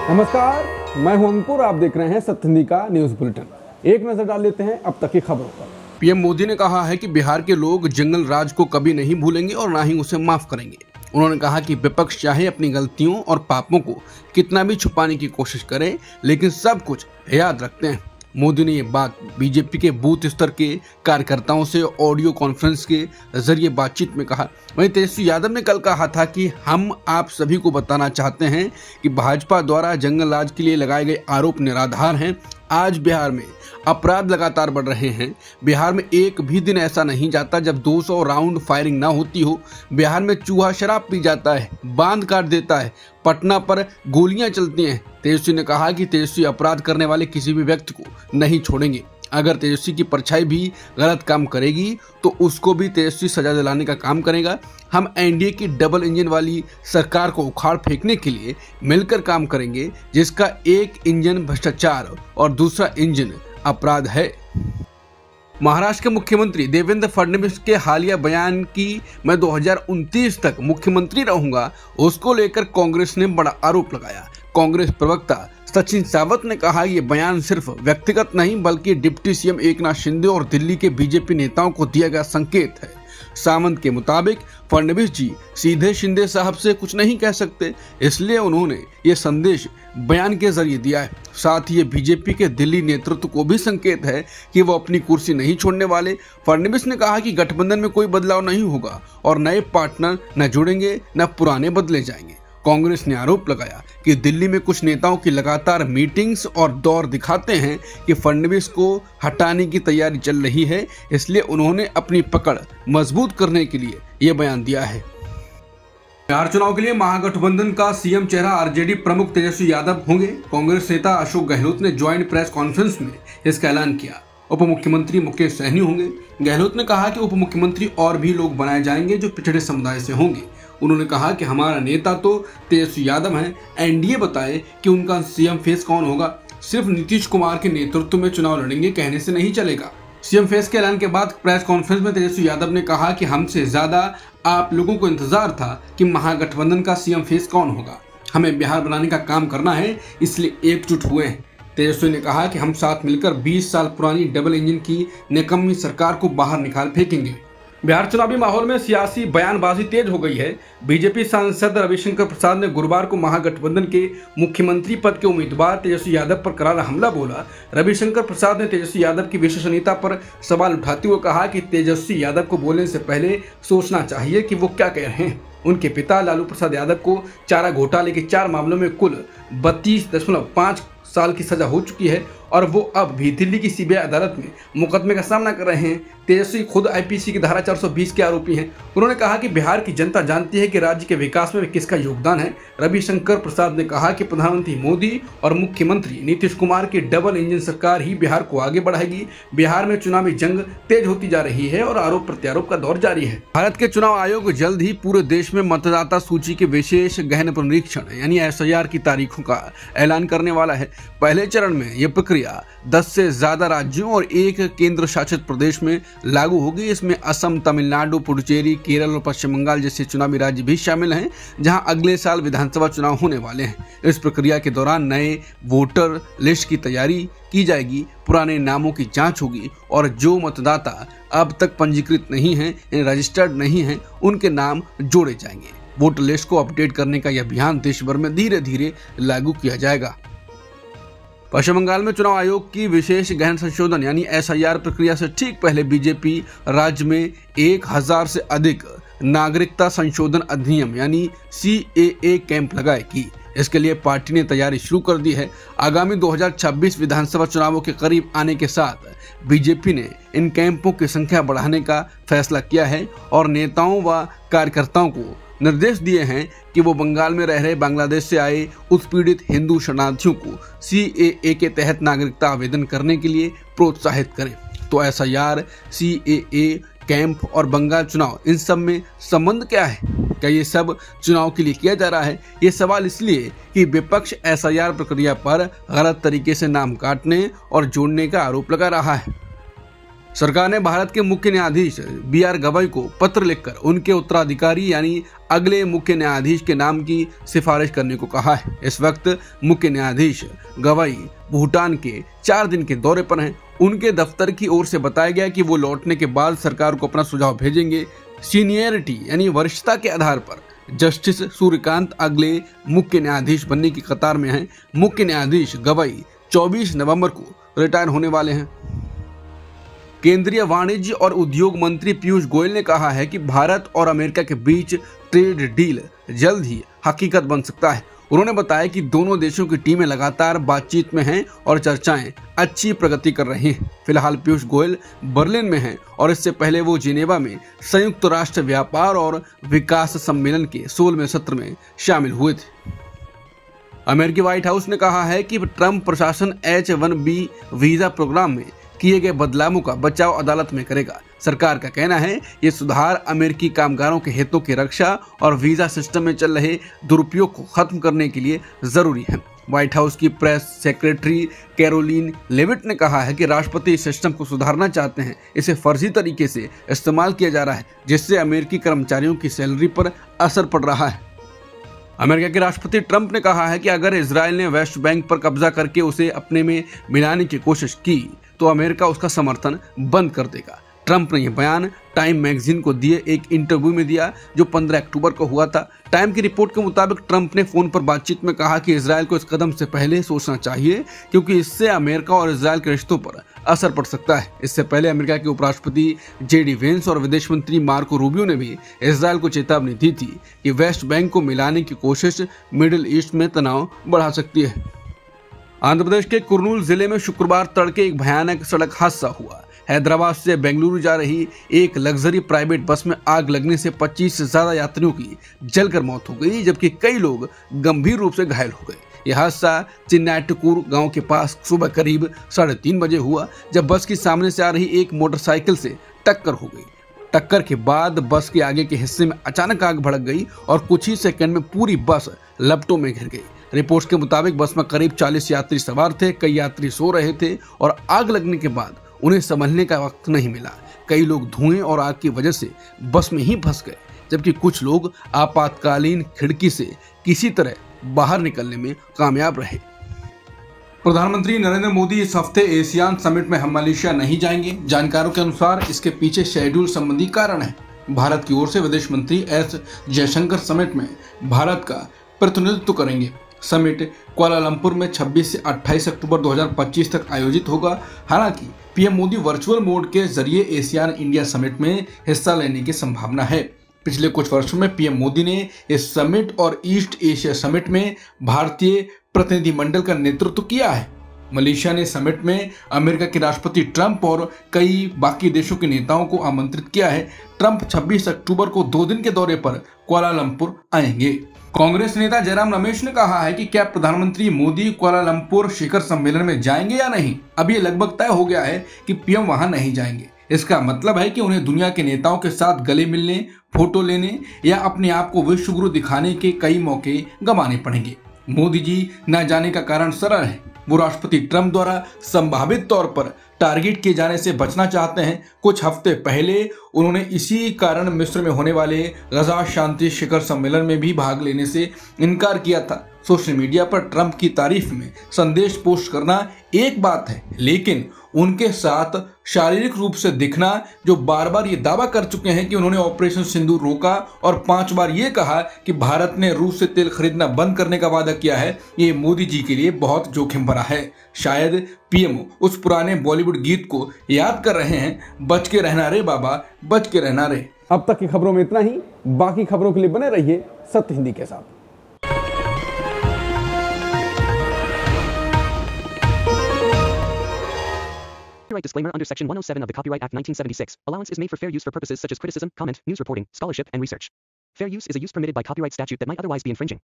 नमस्कार, मैं हूं अंकुर। आप देख रहे हैं सत्य हिंदी का न्यूज बुलेटिन। एक नजर डाल लेते हैं अब तक की खबरों पर। पीएम मोदी ने कहा है कि बिहार के लोग जंगल राज को कभी नहीं भूलेंगे और ना ही उसे माफ करेंगे। उन्होंने कहा कि विपक्ष चाहे अपनी गलतियों और पापों को कितना भी छुपाने की कोशिश करे, लेकिन सब कुछ याद रखते हैं। मोदी ने ये बात बीजेपी के बूथ स्तर के कार्यकर्ताओं से ऑडियो कॉन्फ्रेंस के जरिए बातचीत में कहा। वहीं तेजस्वी यादव ने कल कहा था कि हम आप सभी को बताना चाहते हैं कि भाजपा द्वारा जंगल राज के लिए लगाए गए आरोप निराधार हैं। आज बिहार में अपराध लगातार बढ़ रहे हैं। बिहार में एक भी दिन ऐसा नहीं जाता जब 200 राउंड फायरिंग ना होती हो। बिहार में चूहा शराब पी जाता है, बांध काट देता है, पटना पर गोलियां चलती हैं। तेजस्वी ने कहा कि तेजस्वी अपराध करने वाले किसी भी व्यक्ति को नहीं छोड़ेंगे। अगर तेजस्वी की परछाई भी गलत काम करेगी तो उसको भी तेजस्वी सजा दिलाने का काम करेगा। हम एनडीए की डबल इंजन वाली सरकार को उखाड़ फेंकने के लिए मिलकर काम करेंगे, जिसका एक इंजन भ्रष्टाचार और दूसरा इंजन अपराध है। महाराष्ट्र के मुख्यमंत्री देवेंद्र फडणवीस के हालिया बयान की मैं 2029 तक मुख्यमंत्री रहूंगा, उसको लेकर कांग्रेस ने बड़ा आरोप लगाया। कांग्रेस प्रवक्ता सचिन सावंत ने कहा ये बयान सिर्फ व्यक्तिगत नहीं बल्कि डिप्टी सीएम एकनाथ शिंदे और दिल्ली के बीजेपी नेताओं को दिया गया संकेत है। सावंत के मुताबिक फडणवीस जी सीधे शिंदे साहब से कुछ नहीं कह सकते, इसलिए उन्होंने ये संदेश बयान के जरिए दिया है। साथ ही ये बीजेपी के दिल्ली नेतृत्व को भी संकेत है कि वो अपनी कुर्सी नहीं छोड़ने वाले। फडणवीस ने कहा कि गठबंधन में कोई बदलाव नहीं होगा और नए पार्टनर न जुड़ेंगे न पुराने बदले जाएंगे। कांग्रेस ने आरोप लगाया कि दिल्ली में कुछ नेताओं की लगातार मीटिंग्स और दौर दिखाते हैं कि फडणवीस को हटाने की तैयारी चल रही है, इसलिए उन्होंने अपनी पकड़ मजबूत करने के लिए ये बयान दिया है। बिहार चुनाव के लिए महागठबंधन का सीएम चेहरा आरजेडी प्रमुख तेजस्वी यादव होंगे। कांग्रेस नेता अशोक गहलोत ने ज्वाइंट प्रेस कॉन्फ्रेंस में इसका ऐलान किया। उप मुख्यमंत्री मुकेश सहनी होंगे। गहलोत ने कहा कि उप मुख्यमंत्री और भी लोग बनाए जाएंगे जो पिछड़े समुदाय से होंगे। उन्होंने कहा कि हमारा नेता तो तेजस्वी यादव हैं, एनडीए बताए कि उनका सीएम फेस कौन होगा। सिर्फ नीतीश कुमार के नेतृत्व में चुनाव लड़ेंगे कहने से नहीं चलेगा। सीएम फेस के ऐलान के बाद प्रेस कॉन्फ्रेंस में तेजस्वी यादव ने कहा कि हमसे ज्यादा आप लोगों को इंतजार था कि महागठबंधन का सीएम फेस कौन होगा। हमें बिहार बनाने का काम करना है, इसलिए एकजुट हुए हैं। तेजस्वी ने कहा कि हम साथ मिलकर 20 साल पुरानी डबल इंजन की निकम्मी सरकार को बाहर निकाल फेंकेंगे। बिहार चुनावी माहौल में सियासी बयानबाजी तेज हो गई है। बीजेपी सांसद रविशंकर प्रसाद ने गुरुवार को महागठबंधन के मुख्यमंत्री पद के उम्मीदवार तेजस्वी यादव पर करारा हमला बोला। रविशंकर प्रसाद ने तेजस्वी यादव की विश्वसनीयता पर सवाल उठाते हुए कहा कि तेजस्वी यादव को बोलने से पहले सोचना चाहिए कि वो क्या कह रहे हैं। उनके पिता लालू प्रसाद यादव को चारा घोटाले के 4 मामलों में कुल 32.5 साल की सजा हो चुकी है और वो अब भी दिल्ली की सीबीआई अदालत में मुकदमे का सामना कर रहे हैं। तेजस्वी खुद आईपीसी की धारा 420 के आरोपी हैं। उन्होंने कहा कि बिहार की जनता जानती है कि राज्य के विकास में किसका योगदान है। रविशंकर प्रसाद ने कहा कि प्रधानमंत्री मोदी और मुख्यमंत्री नीतीश कुमार की डबल इंजन सरकार ही बिहार को आगे बढ़ाएगी। बिहार में चुनावी जंग तेज होती जा रही है और आरोप प्रत्यारोप का दौर जारी है। भारत के चुनाव आयोग जल्द ही पूरे देश में मतदाता सूची के विशेष गहन पुनरीक्षण यानी एसआईआर की तारीखों का ऐलान करने वाला है। पहले चरण में यह प्रक्रिया 10 से ज्यादा राज्यों और 1 केंद्र शासित प्रदेश में लागू होगी। इसमें असम, तमिलनाडु, पुडुचेरी, केरल और पश्चिम बंगाल जैसे चुनावी राज्य भी शामिल हैं, जहां अगले साल विधानसभा चुनाव होने वाले हैं। इस प्रक्रिया के दौरान नए वोटर लिस्ट की तैयारी की जाएगी, पुराने नामों की जांच होगी और जो मतदाता अब तक पंजीकृत नहीं हैं, रजिस्टर्ड नहीं हैं, उनके नाम जोड़े जाएंगे। वोटर लिस्ट को अपडेट करने का यह अभियान देश भर में धीरे धीरे लागू किया जाएगा। पश्चिम बंगाल में चुनाव आयोग की विशेष गहन संशोधन यानी एसआईआर प्रक्रिया से ठीक पहले बीजेपी राज्य में 1000 से अधिक नागरिकता संशोधन अधिनियम यानी सीएए कैंप लगाएगी। इसके लिए पार्टी ने तैयारी शुरू कर दी है। आगामी 2026 विधानसभा चुनावों के करीब आने के साथ बीजेपी ने इन कैंपों की संख्या बढ़ाने का फैसला किया है और नेताओं व कार्यकर्ताओं को निर्देश दिए हैं कि वो बंगाल में रह रहे बांग्लादेश से आए उत्पीड़ित हिंदू शरणार्थियों को सीएए के तहत नागरिकता आवेदन करने के लिए प्रोत्साहित करें। तो एसआईआर, सीएए कैंप और बंगाल चुनाव, इन सब में संबंध क्या है? क्या ये सब चुनाव के लिए किया जा रहा है? ये सवाल इसलिए कि विपक्ष एसआईआर प्रक्रिया पर गलत तरीके से नाम काटने और जोड़ने का आरोप लगा रहा है। सरकार ने भारत के मुख्य न्यायाधीश BR गवाई को पत्र लिखकर उनके उत्तराधिकारी यानी अगले मुख्य न्यायाधीश के नाम की सिफारिश करने को कहा है। इस वक्त मुख्य न्यायाधीश गवाई भूटान के 4 दिन के दौरे पर हैं। उनके दफ्तर की ओर से बताया गया कि वो लौटने के बाद सरकार को अपना सुझाव भेजेंगे। सीनियरिटी यानी वरिष्ठता के आधार पर जस्टिस सूर्यकांत अगले मुख्य न्यायाधीश बनने की कतार में हैं। मुख्य न्यायाधीश गवाई 24 नवंबर को रिटायर होने वाले हैं। केंद्रीय वाणिज्य और उद्योग मंत्री पीयूष गोयल ने कहा है कि भारत और अमेरिका के बीच ट्रेड डील जल्द ही हकीकत बन सकता है। उन्होंने बताया कि दोनों देशों की टीमें लगातार बातचीत में हैं और चर्चाएं अच्छी प्रगति कर रही हैं। फिलहाल पीयूष गोयल बर्लिन में हैं और इससे पहले वो जिनेवा में संयुक्त राष्ट्र व्यापार और विकास सम्मेलन के 16वें सत्र में शामिल हुए थे। अमेरिकी व्हाइट हाउस ने कहा है कि ट्रंप प्रशासन H-1B वीजा प्रोग्राम में किए गए बदलावों का बचाव अदालत में करेगा। सरकार का कहना है ये सुधार अमेरिकी कामगारों के हितों की रक्षा और वीजा सिस्टम में चल रहे दुरुपयोग को खत्म करने के लिए जरूरी है। व्हाइट हाउस की प्रेस सेक्रेटरी कैरोलिन लेविट ने कहा है कि राष्ट्रपति इस सिस्टम को सुधारना चाहते हैं। इसे फर्जी तरीके से इस्तेमाल किया जा रहा है, जिससे अमेरिकी कर्मचारियों की सैलरी पर असर पड़ रहा है। अमेरिका के राष्ट्रपति ट्रंप ने कहा है कि अगर इजराइल ने वेस्ट बैंक पर कब्जा करके उसे अपने में मिलाने की कोशिश की तो अमेरिका उसका समर्थन बंद कर देगा। ट्रंप ने यह बयान टाइम मैगजीन को दिए एक इंटरव्यू में दिया जो 15 अक्टूबर को हुआ था। टाइम की रिपोर्ट के मुताबिक ट्रंप ने फोन पर बातचीत में कहा कि इजराइल को इस कदम से पहले सोचना चाहिए क्योंकि इससे अमेरिका और इजराइल के रिश्तों पर असर पड़ सकता है। इससे पहले अमेरिका के उपराष्ट्रपति JD वेंस और विदेश मंत्री मार्को रूबियो ने भी इजराइल को चेतावनी दी थी कि वेस्ट बैंक को मिलाने की कोशिश मिडिल ईस्ट में तनाव बढ़ा सकती है। आंध्र प्रदेश के कुर्नूल जिले में शुक्रवार तड़के एक भयानक सड़क हादसा हुआ। हैदराबाद से बेंगलुरु जा रही एक लग्जरी प्राइवेट बस में आग लगने से 25 से ज्यादा यात्रियों की जलकर मौत हो गई, जबकि कई लोग गंभीर रूप से घायल हो गए। यह हादसा चिन्नाटकूर गांव के पास सुबह करीब 3:30 बजे हुआ, जब बस की सामने से आ रही एक मोटरसाइकिल से टक्कर हो गई। टक्कर के बाद बस के आगे के हिस्से में अचानक आग भड़क गई और कुछ ही सेकंड में पूरी बस लपटों में घिर गई। रिपोर्ट्स के मुताबिक बस में करीब 40 यात्री सवार थे। कई यात्री सो रहे थे और आग लगने के बाद उन्हें संभलने का वक्त नहीं मिला। कई लोग धुएं और आग की वजह से बस में ही फंस गए, जबकि कुछ लोग आपातकालीन खिड़की से किसी तरह बाहर निकलने में कामयाब रहे। प्रधानमंत्री नरेंद्र मोदी इस हफ्ते एशियान समिट में मलेशिया नहीं जाएंगे। जानकारों के अनुसार इसके पीछे शेड्यूल संबंधी कारण है। भारत की ओर से विदेश मंत्री S जयशंकर समिट में भारत का प्रतिनिधित्व करेंगे। समिट कुआलालंपुर में 26 से 28 अक्टूबर 2025 तक आयोजित होगा। हालांकि पीएम मोदी वर्चुअल मोड के जरिए एशियान इंडिया समिट में हिस्सा लेने की संभावना है। पिछले कुछ वर्षों में पीएम मोदी ने इस समिट और ईस्ट एशिया समिट में भारतीय प्रतिनिधिमंडल का नेतृत्व किया है। मलेशिया ने समिट में अमेरिका के राष्ट्रपति ट्रंप और कई बाकी देशों के नेताओं को आमंत्रित किया है। ट्रंप 26 अक्टूबर को 2 दिन के दौरे पर कुआलालंपुर आएंगे। कांग्रेस नेता जयराम रमेश ने कहा है कि क्या प्रधानमंत्री मोदी कुआलालंपुर शिखर सम्मेलन में जाएंगे या नहीं। अब ये लगभग तय हो गया है कि पीएम वहां नहीं जाएंगे। इसका मतलब है कि उन्हें दुनिया के नेताओं के साथ गले मिलने, फोटो लेने या अपने आप को विश्व गुरु दिखाने के कई मौके गंवाने पड़ेंगे। मोदी जी न जाने का कारण सरल है। वो राष्ट्रपति ट्रंप द्वारा संभावित तौर पर टारगेट किए जाने से बचना चाहते हैं। कुछ हफ्ते पहले उन्होंने इसी कारण मिस्र में होने वाले गजा शांति शिखर सम्मेलन में भी भाग लेने से इनकार किया था। सोशल मीडिया पर ट्रंप की तारीफ में संदेश पोस्ट करना एक बात है, लेकिन उनके साथ शारीरिक रूप से दिखना, जो बार बार ये दावा कर चुके हैं कि उन्होंने ऑपरेशन सिंदूर रोका और 5 बार ये कहा कि भारत ने रूस से तेल खरीदना बंद करने का वादा किया है, ये मोदी जी के लिए बहुत जोखिम भरा है। शायद पीएम उस पुराने बॉलीवुड गीत को याद कर रहे हैं, बच के रहना रे बाबा, बच के रहना रे। अब तक की खबरों में इतना ही। बाकी खबरों के लिए बने रहिए सत्य हिंदी के साथ। Copyright disclaimer under Section 107 of the Copyright Act 1976. Allowance is made for fair use for purposes such as criticism, comment, news reporting, scholarship, and research. Fair use is a use permitted by copyright statute that might otherwise be infringing.